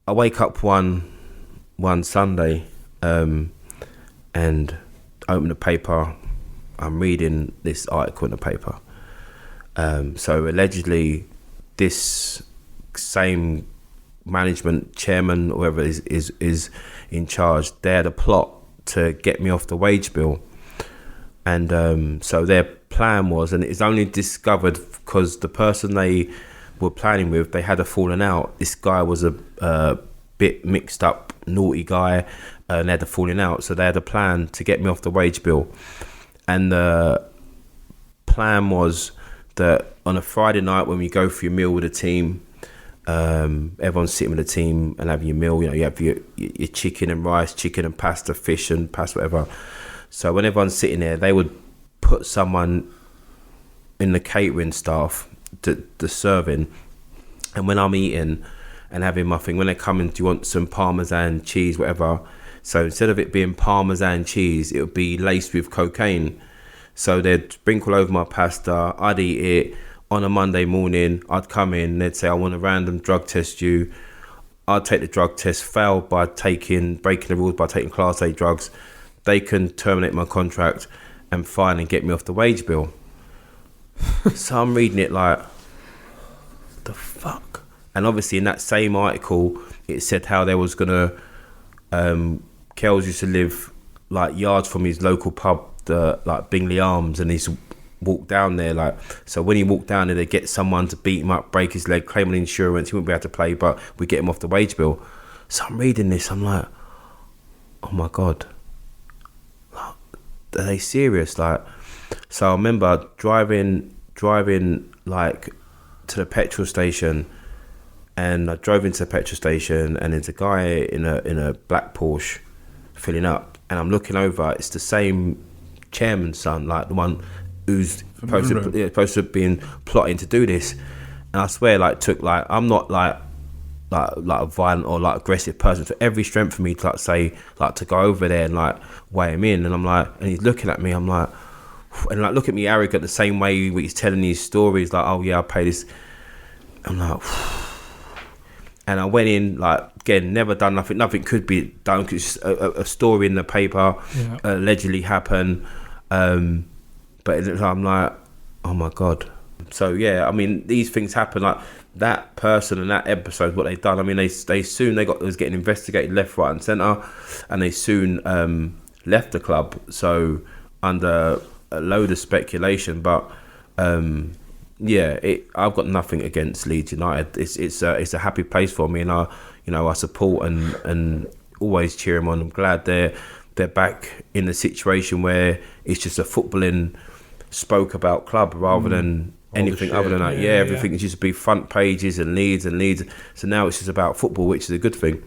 I wake up one Sunday, and open the paper. I'm reading this article in the paper. So allegedly, this same management chairman, or whoever is in charge, they had a plot to get me off the wage bill, and so their plan was, and it's only discovered because the person they were planning with, they had a falling out. This guy was a bit mixed up, naughty guy, and they had a falling out. So they had a plan to get me off the wage bill, and the plan was that on a Friday night when we go for your meal with the team, everyone's sitting with the team and having your meal. You know, you have your chicken and rice, chicken and pasta, fish and pasta, whatever. So when everyone's sitting there, they would put someone in the catering staff, the serving, and when I'm eating and having my thing, when they come in, do you want some Parmesan cheese, whatever? So instead of it being Parmesan cheese, it would be laced with cocaine. So they'd sprinkle over my pasta, I'd eat it. On a Monday morning, I'd come in, they'd say, I want to random drug test you. I'd take the drug test, fail by breaking the rules by taking Class A drugs. They can terminate my contract and fine and get me off the wage bill. So I'm reading it like, the fuck? And obviously in that same article, it said how there was gonna, Kells used to live like yards from his local pub, like Bingley Arms, and he's walked down there, like, so when he walked down there, they get someone to beat him up, break his leg, claim on insurance, he wouldn't be able to play, but we get him off the wage bill. So I'm reading this, I'm like, oh my God, like, are they serious? Like, so I remember driving like to the petrol station, and I drove into the petrol station, and there's a guy in a black Porsche filling up, and I'm looking over, it's the same chairman's son, like the one who's supposed to have been plotting to do this. And I swear, like, took, like, I'm not like a violent or like aggressive person, so every strength for me to like say, like, to go over there and like weigh him in. And I'm like, and he's looking at me, I'm like, and like, look at me arrogant the same way he's telling these stories, like, oh yeah, I pay this. I'm like, and I went in, like, again, never done nothing could be done, because a story in the paper allegedly happened, but I'm like, oh my God. So yeah, I mean, these things happen. Like that person and that episode, what they done, I mean, they was getting investigated left, right and centre, and they soon left the club, so under a load of speculation, but yeah, I've got nothing against Leeds United. It's a happy place for me, and I support and always cheer them on. I'm glad they're back in a situation where it's just a footballing spoke about club rather than anything other than that. Yeah, everything used to be front pages and Leeds. So now it's just about football, which is a good thing.